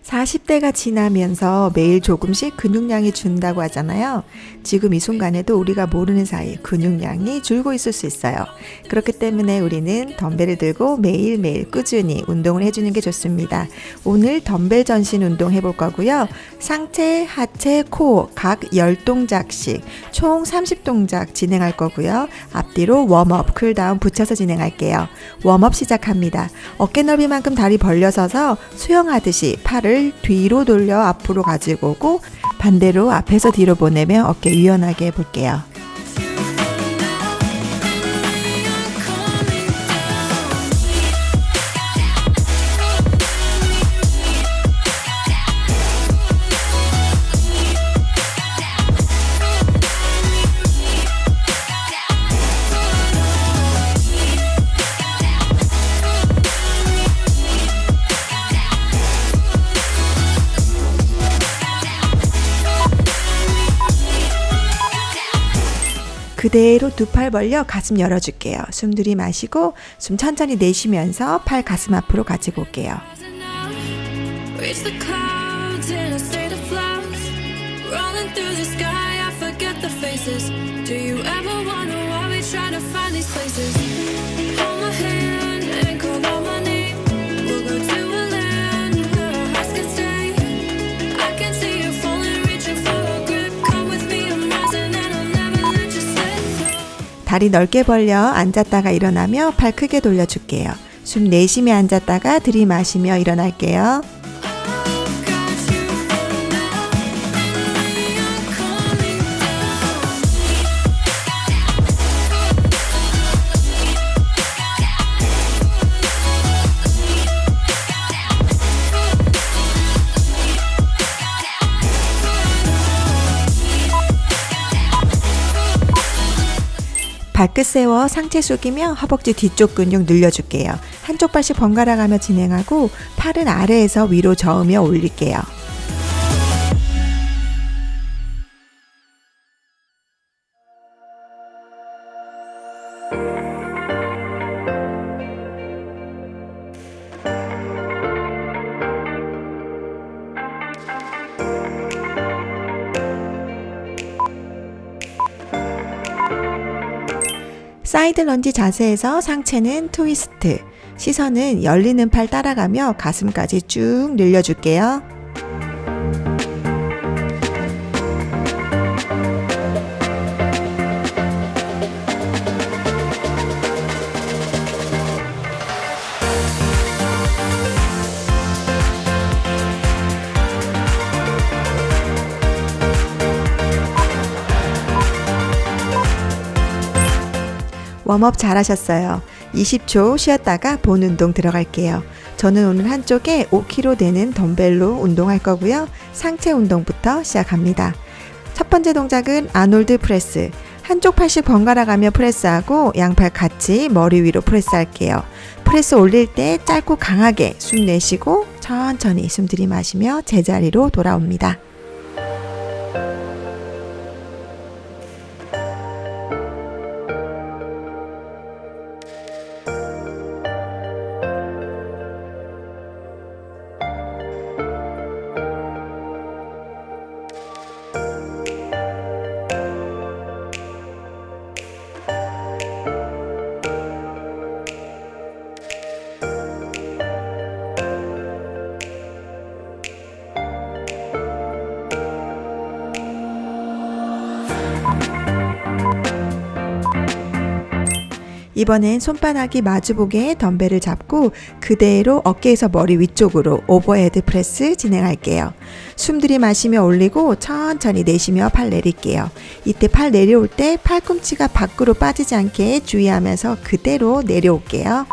40대가 지나면서 매일 조금씩 근육량이 준다고 하잖아요. 지금 이 순간에도 우리가 모르는 사이 근육량이 줄고 있을 수 있어요. 그렇기 때문에 우리는 덤벨을 들고 매일매일 꾸준히 운동을 해주는 게 좋습니다. 오늘 덤벨 전신 운동 해볼 거고요. 상체, 하체, 코어 각 10동작씩 총 30동작 진행할 거고요. 앞뒤로 웜업, 쿨다운 붙여서 진행할게요. 웜업 시작합니다. 어깨 넓이만큼 다리 벌려서서 수영하듯이 팔을 뒤로 돌려 앞으로 가지고 오고 반대로 앞에서 뒤로 보내며 어깨 유연하게 해볼게요. 그대로 두 팔 벌려 가슴 열어줄게요. 숨 들이마시고 숨 천천히 내쉬면서 팔 가슴 앞으로 가지고 올게요. Reach the clouds in a state of flux, rolling through the sky. I forget the faces. Do you ever wonder why we try to find these places? Hold my hand and call out my name. We'll go to a land where our hearts can stay. I can see you falling, reaching for a grip. Come with me, I'm rising and I'll never let you slip. 다리 넓게 벌려 앉았다가 일어나며 팔 크게 돌려줄게요. 숨 내쉬며 앉았다가 들이마시며 일어날게요. 발끝 세워 상체 숙이며 허벅지 뒤쪽 근육 늘려줄게요. 한쪽 발씩 번갈아 가며 진행하고 팔은 아래에서 위로 저으며 올릴게요. 사이드 런지 자세에서 상체는 트위스트, 시선은 열리는 팔 따라가며 가슴까지 쭉 늘려줄게요. 웜업 잘하셨어요. 20초 쉬었다가 본 운동 들어갈게요. 저는 오늘 한쪽에 5kg 되는 덤벨로 운동할 거고요. 상체 운동부터 시작합니다. 첫 번째 동작은 아놀드 프레스. 한쪽 팔씩 번갈아 가며 프레스하고 양팔 같이 머리 위로 프레스할게요. 프레스 올릴 때 짧고 강하게 숨 내쉬고 천천히 숨 들이마시며 제자리로 돌아옵니다. 이번엔 손바닥이 마주보게 덤벨을 잡고 그대로 어깨에서 머리 위쪽으로 오버헤드 프레스 진행할게요. 숨 들이마시며 올리고 천천히 내쉬며 팔 내릴게요. 이때 팔 내려올 때 팔꿈치가 밖으로 빠지지 않게 주의하면서 그대로 내려올게요.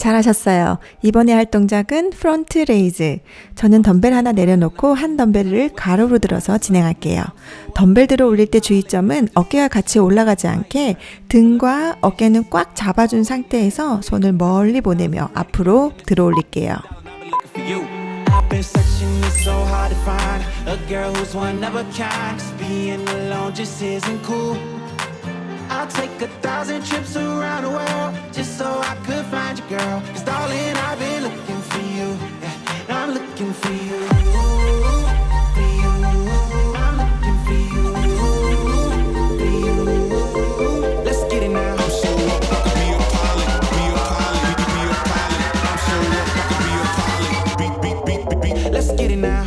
잘하셨어요. 이번에 할 동작은 프론트 레이즈. 저는 덤벨 하나 내려놓고 한 덤벨을 가로로 들어서 진행할게요. 덤벨 들어 올릴 때 주의점은 어깨가 같이 올라가지 않게 등과 어깨는 꽉 잡아준 상태에서 손을 멀리 보내며 앞으로 들어 올릴게요. I've been searching, it's so hard to find a girl who's one of a kind. 'Cause being alone just isn't cool. I'll take 1,000 trips around the world just so I could find you, girl. 'Cause darling, I've been looking for you. Yeah, I'm looking for you. For you. I'm looking for you. For you. Let's get it now. I'm so up, I could be a pilot. Be a pilot. Be a pilot. I'm so up, I could be a pilot. Beat. Let's get it now.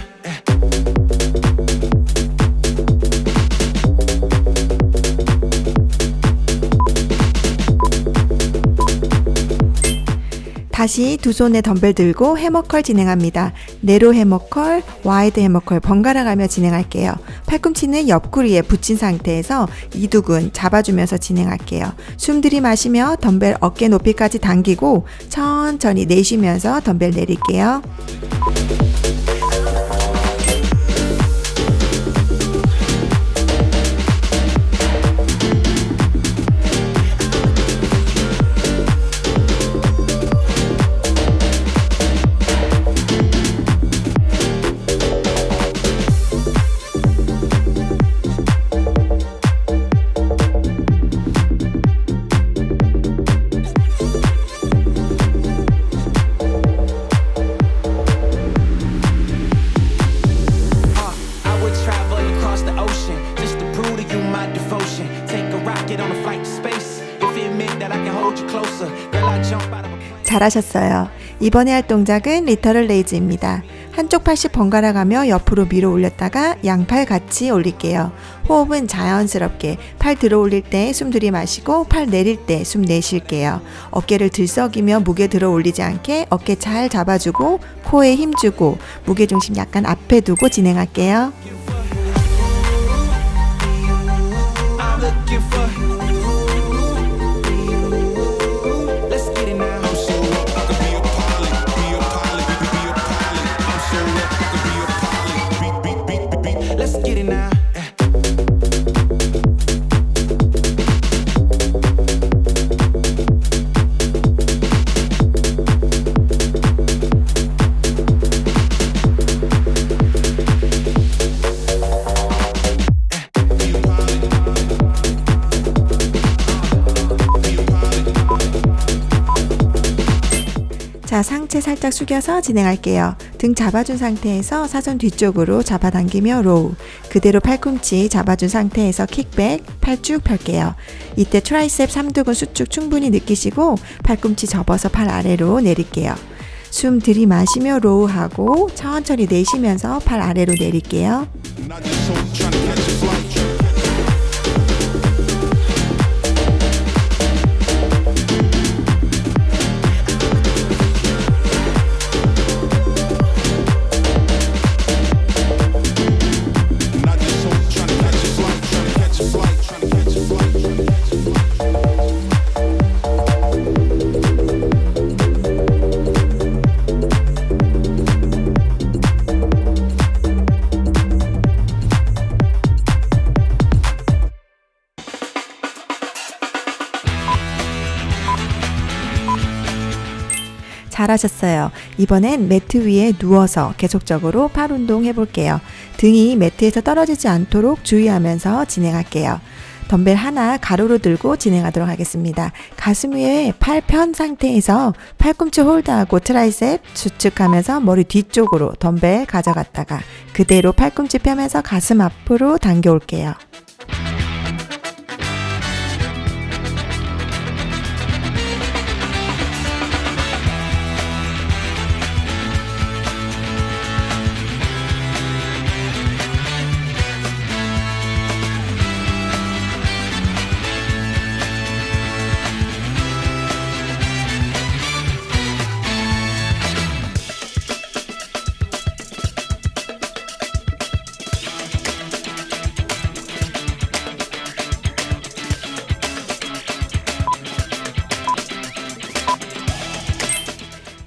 다시 두 손에 덤벨 들고 해머컬 진행합니다. 네로 해머컬, 와이드 해머컬 번갈아 가며 진행할게요. 팔꿈치는 옆구리에 붙인 상태에서 이두근 잡아주면서 진행할게요. 숨 들이마시며 덤벨 어깨 높이까지 당기고 천천히 내쉬면서 덤벨 내릴게요. 잘하셨어요. 이번에 할 동작은 리터럴 레이즈입니다. 한쪽 팔씩 번갈아 가며 옆으로 밀어 올렸다가 양팔 같이 올릴게요. 호흡은 자연스럽게 팔 들어 올릴 때 숨 들이마시고 팔 내릴 때 숨 내쉴게요. 어깨를 들썩이며 무게 들어 올리지 않게 어깨 잘 잡아주고 코에 힘주고 무게중심 약간 앞에 두고 진행할게요. 자, 상체 살짝 숙여서 진행할게요. 등 잡아준 상태에서 사선 뒤쪽으로 잡아당기며 로우. 그대로 팔꿈치 잡아준 상태에서 킥백, 팔 쭉 펼게요. 이때 트라이셉 삼두근 수축 충분히 느끼시고 팔꿈치 접어서 팔 아래로 내릴게요. 숨 들이마시며 로우하고 천천히 내쉬면서 팔 아래로 내릴게요. 잘하셨어요. 이번엔 매트 위에 누워서 계속적으로 팔 운동 해볼게요. 등이 매트에서 떨어지지 않도록 주의하면서 진행할게요. 덤벨 하나 가로로 들고 진행하도록 하겠습니다. 가슴 위에 팔 편 상태에서 팔꿈치 홀드하고 트라이셉 수축하면서 머리 뒤쪽으로 덤벨 가져갔다가 그대로 팔꿈치 펴면서 가슴 앞으로 당겨 올게요.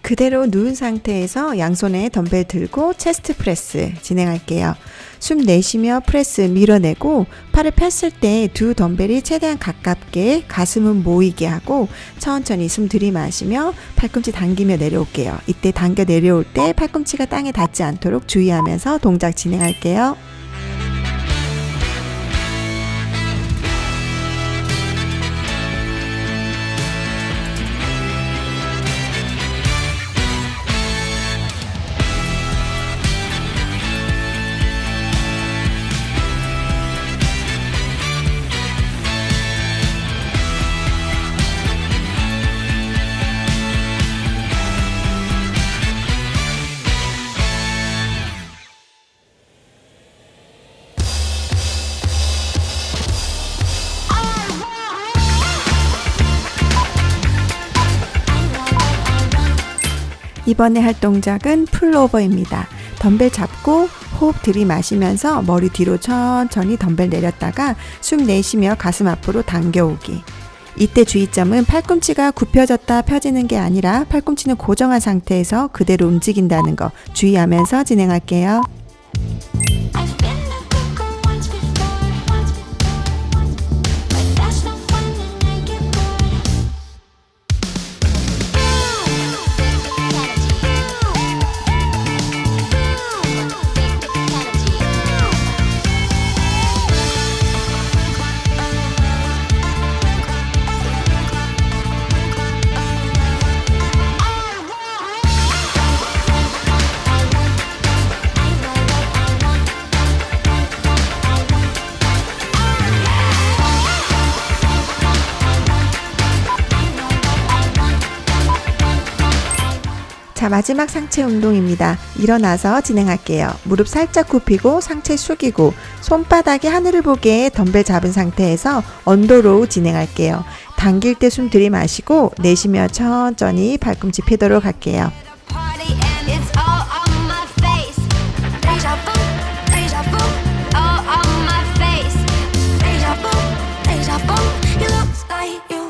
그대로 누운 상태에서 양손에 덤벨 들고 체스트 프레스 진행할게요. 숨 내쉬며 프레스 밀어내고 팔을 폈을 때 두 덤벨이 최대한 가깝게 가슴은 모이게 하고 천천히 숨 들이마시며 팔꿈치 당기며 내려올게요. 이때 당겨 내려올 때 팔꿈치가 땅에 닿지 않도록 주의하면서 동작 진행할게요. 이번에 할 동작은 풀오버입니다. 덤벨 잡고 호흡 들이마시면서 머리 뒤로 천천히 덤벨 내렸다가 숨 내쉬며 가슴 앞으로 당겨오기. 이때 주의점은 팔꿈치가 굽혀졌다 펴지는 게 아니라 팔꿈치는 고정한 상태에서 그대로 움직인다는 거 주의하면서 진행할게요. I've been a cuckoo once before, but that's no fun when I get bored. 자, 마지막 상체 운동입니다. 일어나서 진행할게요. 무릎 살짝 굽히고 상체 숙이고 손바닥이 하늘을 보게 덤벨 잡은 상태에서 언더로우 진행할게요. 당길 때 숨 들이마시고 내쉬며 천천히 팔꿈치 펴도록 할게요. Party and it's all on my face. Deja vu, all on my face. Deja vu, it looks like you.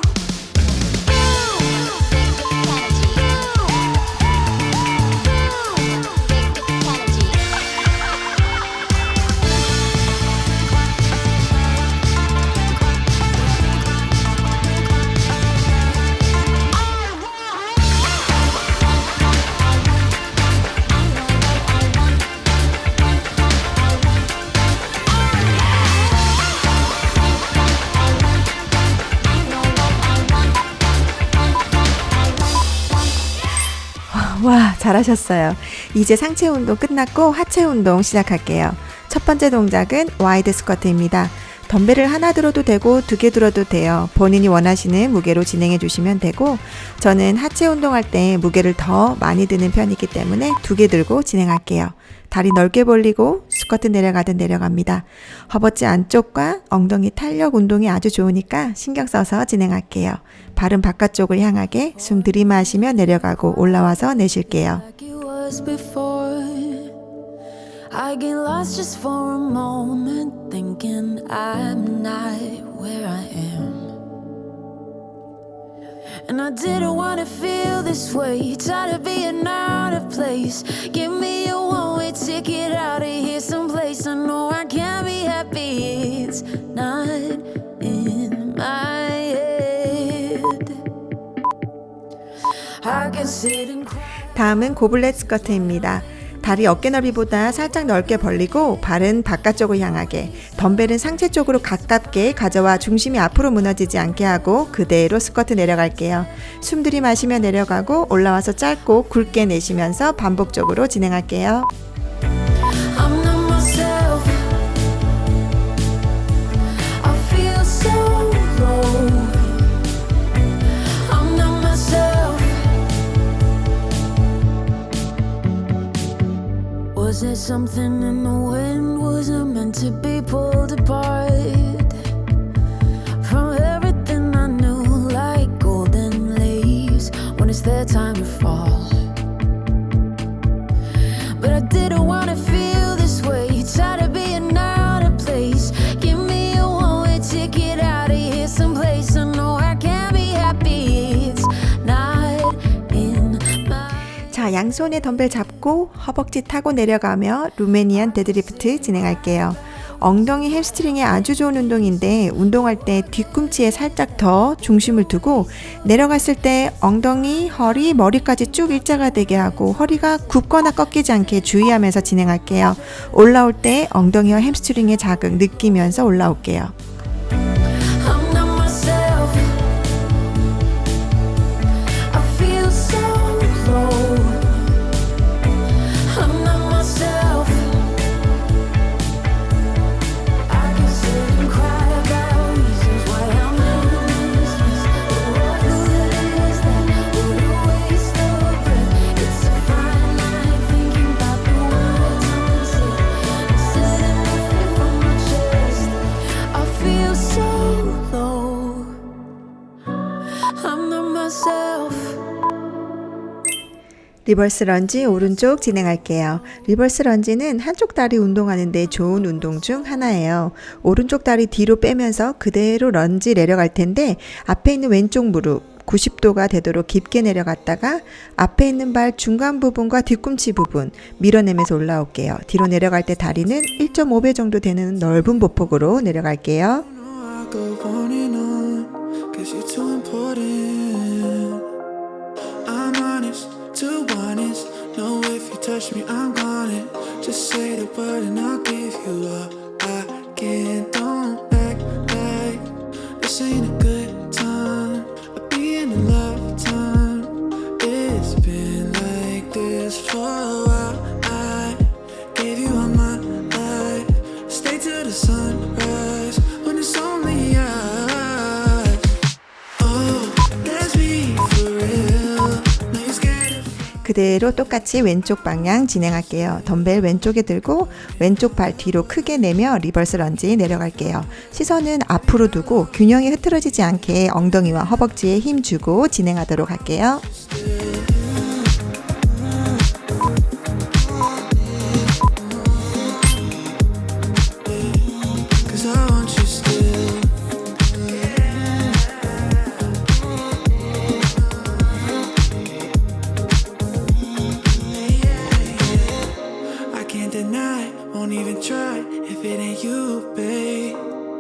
와, 잘하셨어요. 이제 상체 운동 끝났고 하체 운동 시작할게요. 첫 번째 동작은 와이드 스쿼트입니다. 덤벨을 하나 들어도 되고 두 개 들어도 돼요. 본인이 원하시는 무게로 진행해 주시면 되고 저는 하체 운동할 때 무게를 더 많이 드는 편이기 때문에 두 개 들고 진행할게요. 다리 넓게 벌리고 스쿼트 내려가듯 내려갑니다. 허벅지 안쪽과 엉덩이 탄력 운동이 아주 좋으니까 신경 써서 진행할게요. 발은 바깥쪽을 향하게 숨 들이마시며 내려가고 올라와서 내쉴게요. Like it was before. I get lost just for a moment, thinking I'm not where I am. And I didn't want to feel this way, tired of being out of place. Give me a one-way ticket out of here someplace. I know I can't be happy, it's not in my head. I can sit and cry. 다음은 고블렛 스쿼트입니다. 다리 어깨 넓이보다 살짝 넓게 벌리고 발은 바깥쪽을 향하게, 덤벨은 상체 쪽으로 가깝게 가져와 중심이 앞으로 무너지지 않게 하고 그대로 스쿼트 내려갈게요. 숨 들이마시며 내려가고 올라와서 짧고 굵게 내쉬면서 반복적으로 진행할게요. I'm not myself. I feel so low. I'm not myself. Was it something in the wind? Was I meant to be pulled apart from everything I knew, like golden leaves when it's their time to fall? But I didn't want to feel this way, tired of being out of place. Give me a one-way ticket out of here someplace. I know I can't be happy, it's not in my... 양손에 덤벨 잡고 허벅지 타고 내려가며 루메니안 데드리프트 진행할게요. 엉덩이 햄스트링에 아주 좋은 운동인데 운동할 때 뒤꿈치에 살짝 더 중심을 두고 내려갔을 때 엉덩이, 허리, 머리까지 쭉 일자가 되게 하고 허리가 굽거나 꺾이지 않게 주의하면서 진행할게요. 올라올 때 엉덩이와 햄스트링의 자극 느끼면서 올라올게요. I'm not myself. I feel so low. I'm not myself. I can sit and cry about reasons why I'm useless. What good is that? What a waste of breath. It's a fine line thinking about the words I'm setting off from my chest. I feel so low. I'm not myself. 리버스 런지 오른쪽 진행할게요. 리버스 런지는 한쪽 다리 운동하는데 좋은 운동 중 하나예요. 오른쪽 다리 뒤로 빼면서 그대로 런지 내려갈 텐데 앞에 있는 왼쪽 무릎 90도가 되도록 깊게 내려갔다가 앞에 있는 발 중간 부분과 뒤꿈치 부분 밀어내면서 올라올게요. 뒤로 내려갈 때 다리는 1.5배 정도 되는 넓은 보폭으로 내려갈게요. I go on and on, 'cause you're too important. I'm honest, too honest. No, if you touch me, I'm on it. Just say the word and I'll give you all I can. Don't act like this ain't a good time. I'll be in a lifetime. It's been like this for a while. I gave you all my life. Stay till the sunrise when it's only us. Oh, let's be for real. No, you're scared of 그대로 똑같이 왼쪽 방향 진행할게요. 덤벨 왼쪽에 들고 왼쪽 발 뒤로 크게 내며 리버스 런지 내려갈게요. 시선은 앞으로 두고 균형이 흐트러지지 않게 엉덩이와 허벅지에 힘 주고 진행하도록 할게요. Cause I want you still. I can't deny, won't even try if it ain't you, babe.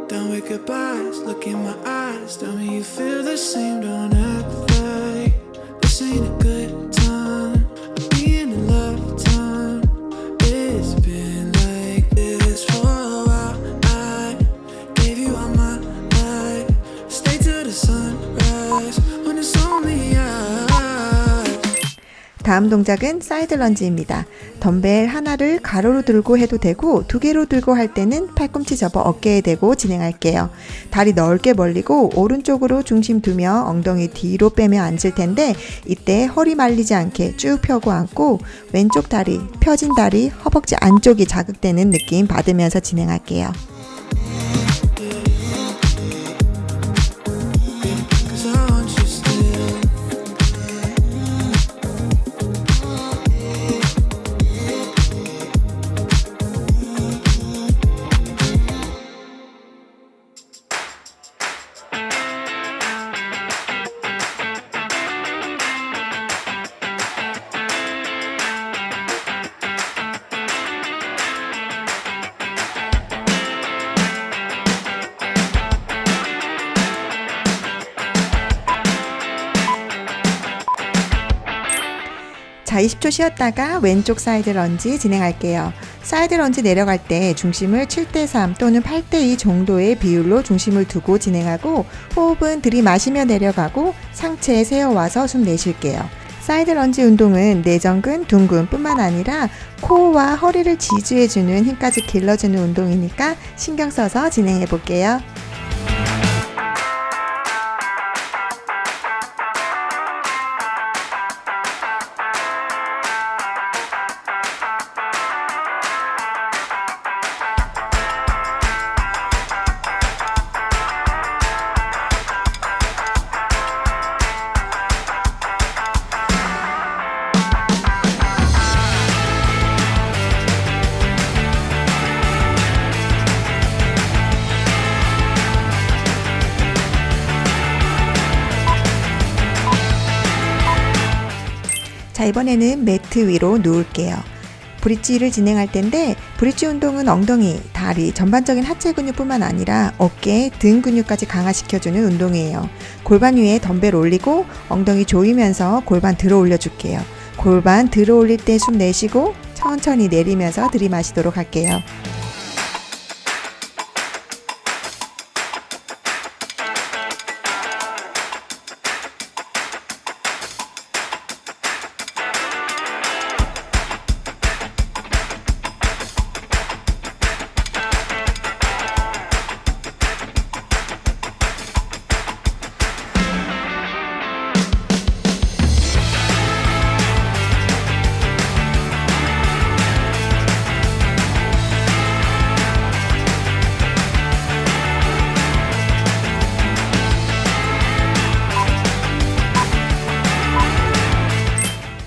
Done with goodbyes, look in my eyes, tell me you feel the same, don't act like this ain't a good time. I'll be in a lifetime. It's been like this for a while. I gave you all my life. Stay till the sunrise when it's only us. 다음 동작은 사이드 런지입니다. 덤벨 하나를 가로로 들고 해도 되고 두 개로 들고 할 때는 팔꿈치 접어 어깨에 대고 진행할게요. 다리 넓게 벌리고 오른쪽으로 중심 두며 엉덩이 뒤로 빼며 앉을 텐데 이때 허리 말리지 않게 쭉 펴고 앉고 왼쪽 다리, 펴진 다리, 허벅지 안쪽이 자극되는 느낌 받으면서 진행할게요. Cause I want you still. 자, 20초 쉬었다가 왼쪽 사이드 런지 진행할게요. 사이드 런지 내려갈 때 중심을 7대3 또는 8대2 정도의 비율로 중심을 두고 진행하고 호흡은 들이마시며 내려가고 상체에 세워와서 숨 내쉴게요. 사이드 런지 운동은 내전근, 둔근 뿐만 아니라 코어와 허리를 지지해주는 힘까지 길러주는 운동이니까 신경 써서 진행해 볼게요. 자, 이번에는 매트 위로 누울게요. 브릿지를 진행할 텐데 브릿지 운동은 엉덩이, 다리, 전반적인 하체 근육뿐만 아니라 어깨, 등 근육까지 강화시켜주는 운동이에요. 골반 위에 덤벨 올리고 엉덩이 조이면서 골반 들어 올려줄게요. 골반 들어 올릴 때 숨 내쉬고 천천히 내리면서 들이마시도록 할게요.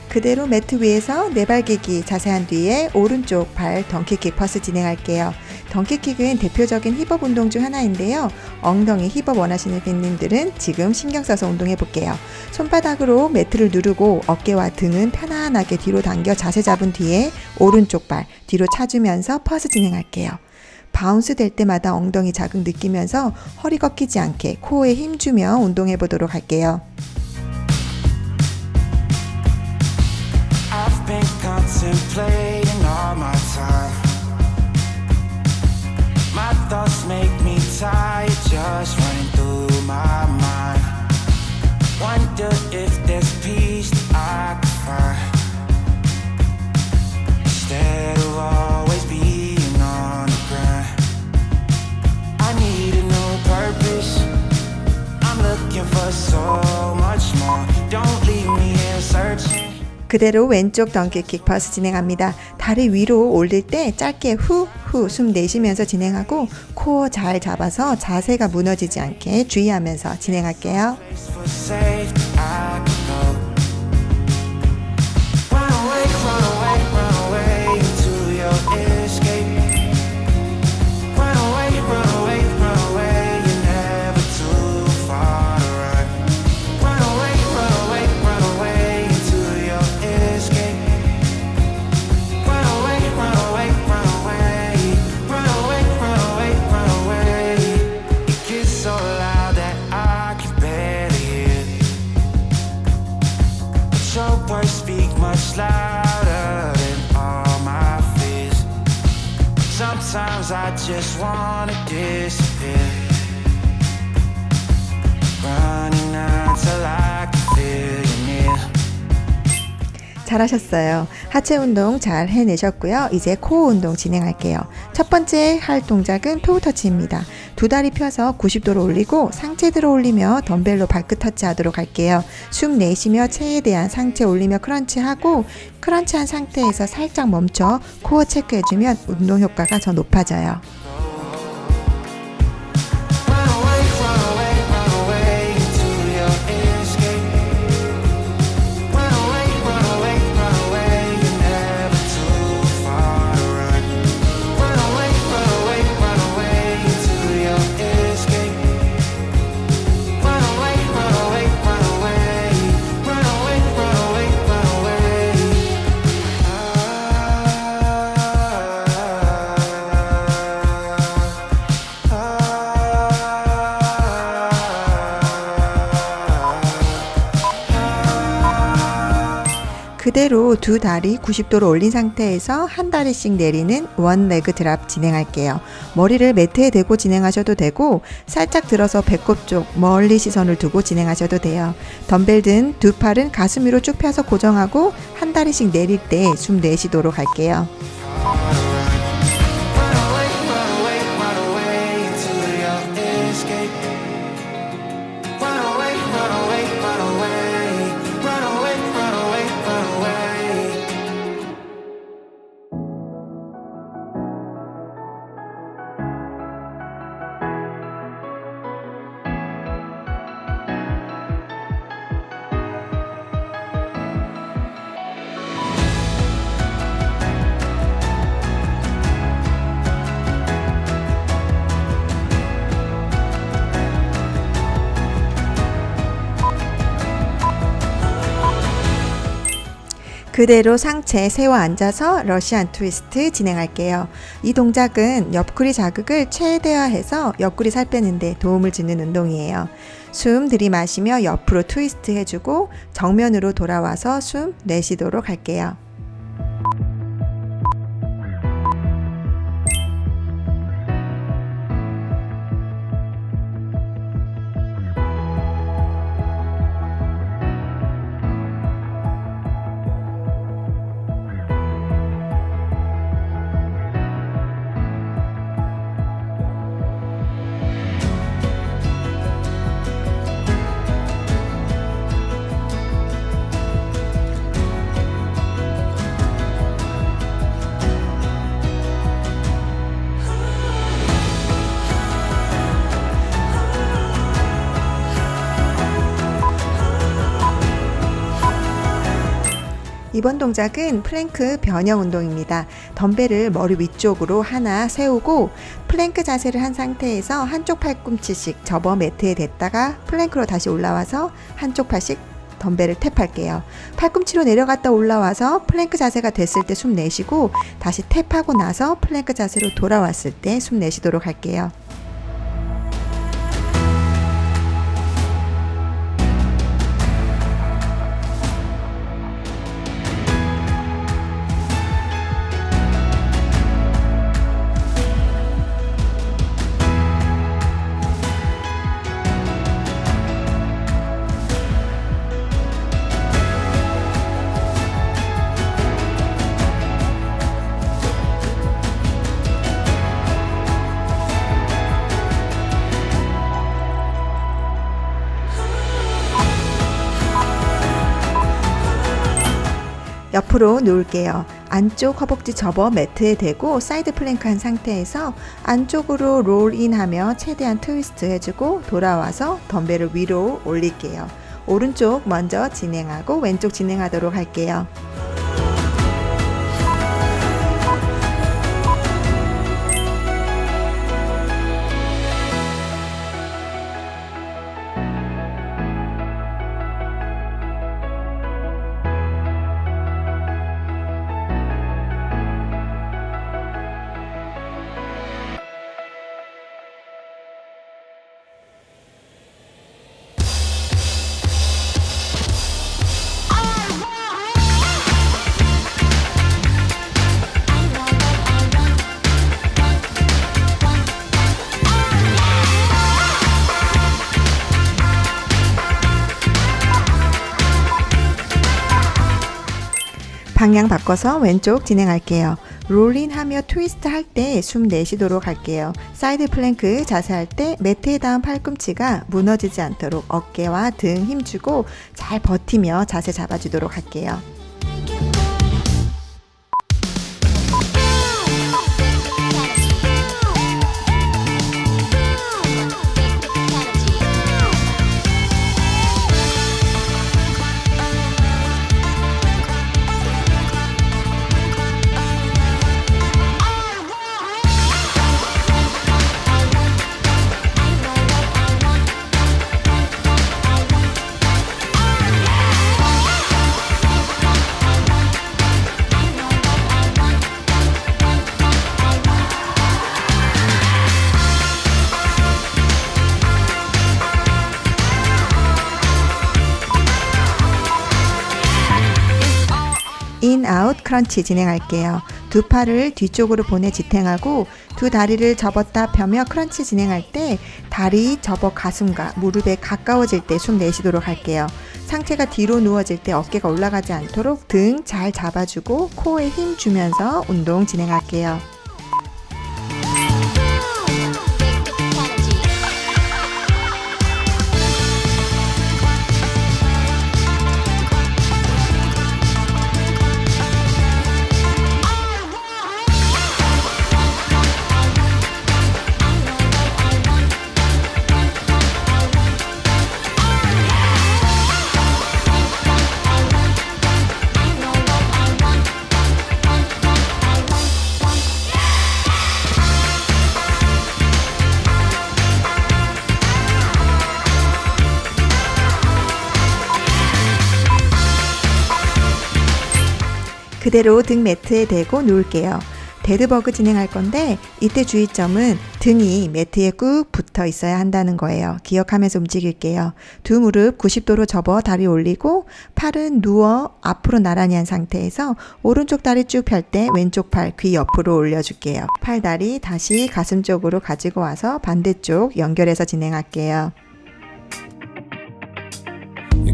그대로 매트 위에서 네발기기 자세한 뒤에 오른쪽 발 덩키킥 퍼스 진행할게요. 덩키킥은 대표적인 힙업 운동 중 하나인데요. 엉덩이 힙업 원하시는 팬님들은 지금 신경 써서 운동해 볼게요. 손바닥으로 매트를 누르고 어깨와 등은 편안하게 뒤로 당겨 자세 잡은 뒤에 오른쪽 발 뒤로 차주면서 퍼스 진행할게요. 바운스 될 때마다 엉덩이 자극 느끼면서 허리 꺾이지 않게 코어에 힘주며 운동해 보도록 할게요. I've been contemplating all my time. My thoughts make me tired, just running through my mind. Wonder if there's peace that I could find, instead of always being on the grind. I need a new purpose, I'm looking for so much more. Don't leave me here searching. 그대로 왼쪽 덩키킥 퍼스 진행합니다. 다리 위로 올릴 때 짧게 후 숨 내쉬면서 진행하고 코어 잘 잡아서 자세가 무너지지 않게 주의하면서 진행할게요. Sometimes I just wanna disappear, running until I can feel you near. 잘하셨어요. 하체 운동 잘 해내셨고요. 이제 코어 운동 진행할게요. 첫 번째 할 동작은 토우 터치입니다. 두 다리 펴서 90도로 올리고 상체 들어 올리며 덤벨로 발끝 터치하도록 할게요. 숨 내쉬며 최대한 상체 올리며 크런치하고 크런치한 상태에서 살짝 멈춰 코어 체크해주면 운동 효과가 더 높아져요. 그대로 두 다리 90도로 올린 상태에서 한 다리씩 내리는 원 레그 드랍 진행할게요. 머리를 매트에 대고 진행하셔도 되고 살짝 들어서 배꼽 쪽 멀리 시선을 두고 진행하셔도 돼요. 덤벨 든 두 팔은 가슴 위로 쭉 펴서 고정하고 한 다리씩 내릴 때 숨 내쉬도록 할게요. 그대로 상체 세워 앉아서 러시안 트위스트 진행할게요. 이 동작은 옆구리 자극을 최대화해서 옆구리 살 빼는데 도움을 주는 운동이에요. 숨 들이마시며 옆으로 트위스트 해주고 정면으로 돌아와서 숨 내쉬도록 할게요. 이번 동작은 플랭크 변형 운동입니다. 덤벨을 머리 위쪽으로 하나 세우고 플랭크 자세를 한 상태에서 한쪽 팔꿈치씩 접어 매트에 댔다가 플랭크로 다시 올라와서 한쪽 팔씩 덤벨을 탭할게요. 팔꿈치로 내려갔다 올라와서 플랭크 자세가 됐을 때 숨 내쉬고 다시 탭하고 나서 플랭크 자세로 돌아왔을 때 숨 내쉬도록 할게요. 옆으로 누울게요. 안쪽 허벅지 접어 매트에 대고 사이드 플랭크 한 상태에서 안쪽으로 롤인 하며 최대한 트위스트 해주고 돌아와서 덤벨을 위로 올릴게요. 오른쪽 먼저 진행하고 왼쪽 진행하도록 할게요. 방향 바꿔서 왼쪽 진행할게요. 롤인 하며 트위스트 할 때 숨 내쉬도록 할게요. 사이드 플랭크 자세 할 때 매트에 닿은 팔꿈치가 무너지지 않도록 어깨와 등 힘주고 잘 버티며 자세 잡아주도록 할게요. 인, 아웃, 크런치 진행할게요. 두 팔을 뒤쪽으로 보내 지탱하고 두 다리를 접었다 펴며 크런치 진행할 때 다리 접어 가슴과 무릎에 가까워질 때 숨 내쉬도록 할게요. 상체가 뒤로 누워질 때 어깨가 올라가지 않도록 등 잘 잡아주고 코에 힘 주면서 운동 진행할게요. 그대로 등 매트에 대고 누울게요. 데드버그 진행할 건데 이때 주의점은 등이 매트에 꾹 붙어 있어야 한다는 거예요. 기억하면서 움직일게요. 두 무릎 90도로 접어 다리 올리고 팔은 누워 앞으로 나란히 한 상태에서 오른쪽 다리 쭉 펼 때 왼쪽 팔 귀 옆으로 올려줄게요. 팔다리 다시 가슴 쪽으로 가지고 와서 반대쪽 연결해서 진행할게요.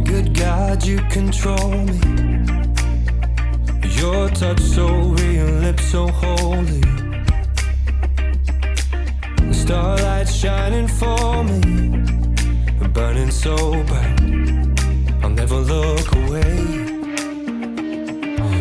Good God, you control me. Your touch so real, lips so holy. The starlight shining for me, burning so bright. I'll never look away.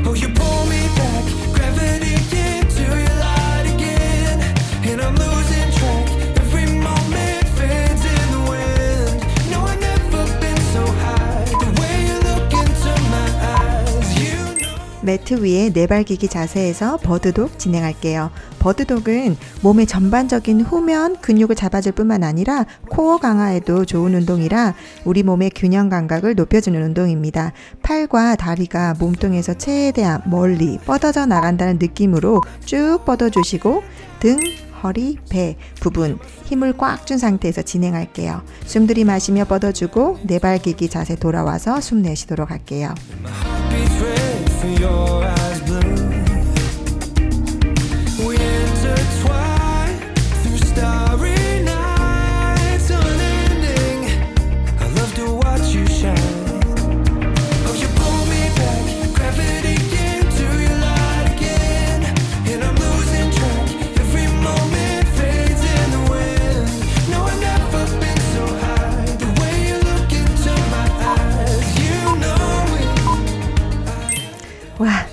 Oh, you pull me back, gravity into your light again, and I'm losing track. Every moment fades in the wind. No, I've never been so high. The way you look into my eyes, you know. 매트 위에 네발기기 자세에서 버드독 진행할게요. 버드독은 몸의 전반적인 후면 근육을 잡아줄 뿐만 아니라 코어 강화에도 좋은 운동이라 우리 몸의 균형 감각을 높여주는 운동입니다. 팔과 다리가 몸통에서 최대한 멀리 뻗어져 나간다는 느낌으로 쭉 뻗어주시고 등, 허리, 배 부분 힘을 꽉 준 상태에서 진행할게요. 숨 들이마시며 뻗어주고 네발기기 자세 돌아와서 숨 내쉬도록 할게요. My heart beats red for your eyes blue. We intertwine through starry nights unending. I love to watch you shine. Oh, you pull me back, gravity into your light again, and I'm losing track. Every moment fades in the wind. No, I've never been so high. The way you look into my eyes, you know it. 와,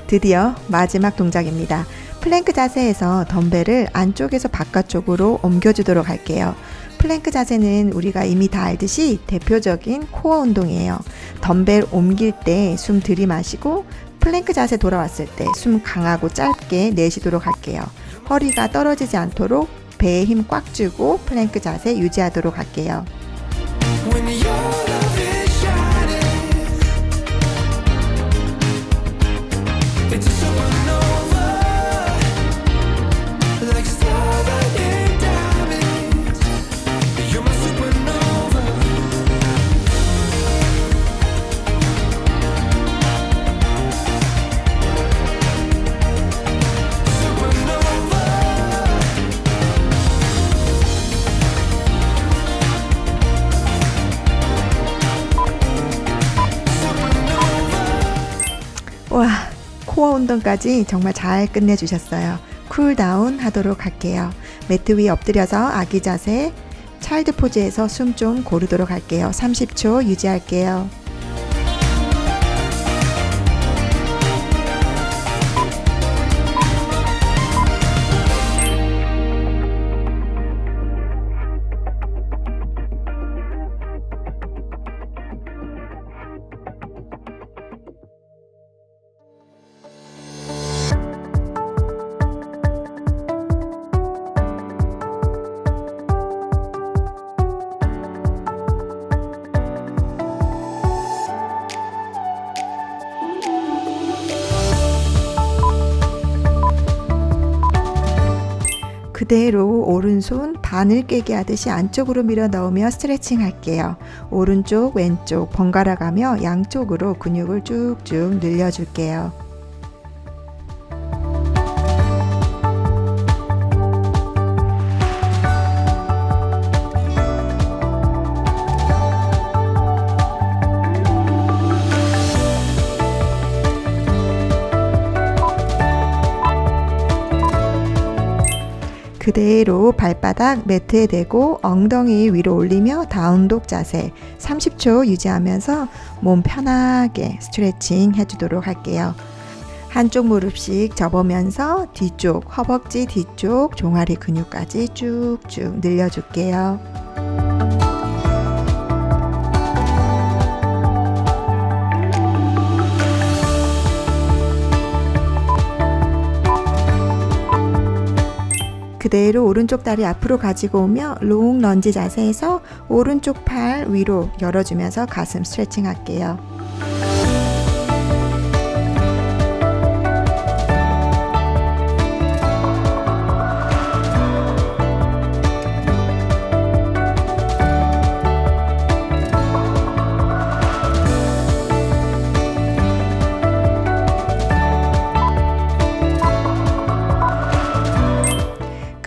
드디어 마지막 동작입니다. 플랭크 자세에서 덤벨을 안쪽에서 바깥쪽으로 옮겨주도록 할게요. 플랭크 자세는 우리가 이미 다 알듯이 대표적인 코어 운동이에요. 덤벨 옮길 때 숨 들이마시고 플랭크 자세 돌아왔을 때 숨 강하고 짧게 내쉬도록 할게요. 허리가 떨어지지 않도록 배에 힘 꽉 주고 플랭크 자세 유지하도록 할게요. When your love is shining, it's a supernova, like starlight and diamonds. You're my supernova. Supernova. 와, 코어 운동까지 정말 잘 끝내주셨어요. 쿨다운 하도록 할게요. 매트 위에 엎드려서 아기 자세, 차일드 포즈에서 숨 좀 고르도록 할게요. 30초 유지할게요. 그대로 오른손 바늘 깨기 하듯이 안쪽으로 밀어 넣으며 스트레칭 할게요. 오른쪽 왼쪽 번갈아 가며 양쪽으로 근육을 쭉쭉 늘려줄게요. 그대로 발바닥 매트에 대고 엉덩이 위로 올리며 다운독 자세 30초 유지하면서 몸 편하게 스트레칭 해주도록 할게요. 한쪽 무릎씩 접으면서 뒤쪽 허벅지 뒤쪽 종아리 근육까지 쭉쭉 늘려줄게요. 그대로 오른쪽 다리 앞으로 가지고 오며 롱 런지 자세에서 오른쪽 팔 위로 열어주면서 가슴 스트레칭 할게요.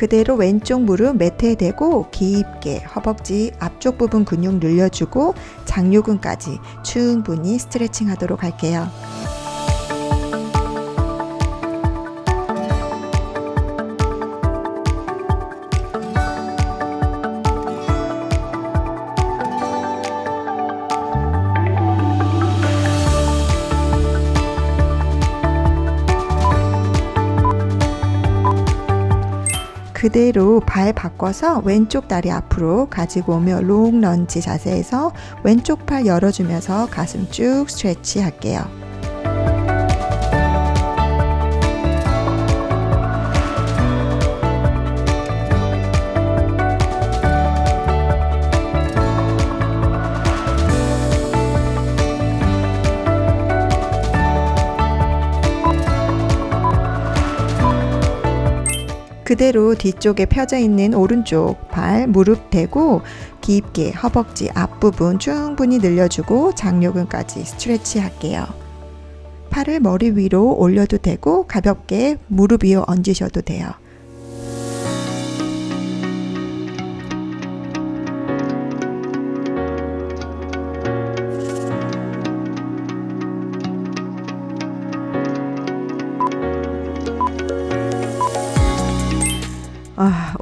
그대로 왼쪽 무릎 매트에 대고 깊게 허벅지 앞쪽 부분 근육 늘려주고 장요근까지 충분히 스트레칭 하도록 할게요. 그대로 발 바꿔서 왼쪽 다리 앞으로 가지고 오며 롱 런지 자세에서 왼쪽 팔 열어주면서 가슴 쭉 스트레치 할게요. 그대로 뒤쪽에 펴져 있는 오른쪽 발 무릎 대고 깊게 허벅지 앞부분 충분히 늘려주고 장요근까지 스트레치 할게요. 팔을 머리 위로 올려도 되고 가볍게 무릎 위에 얹으셔도 돼요.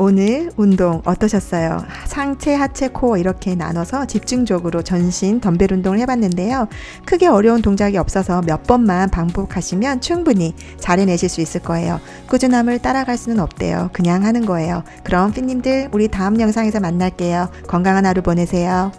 오늘 운동 어떠셨어요? 상체, 하체, 코어 이렇게 나눠서 집중적으로 전신 덤벨 운동을 해봤는데요. 크게 어려운 동작이 없어서 몇 번만 반복하시면 충분히 잘 해내실 수 있을 거예요. 꾸준함을 따라갈 수는 없대요. 그냥 하는 거예요. 그럼 핏님들 우리 다음 영상에서 만날게요. 건강한 하루 보내세요.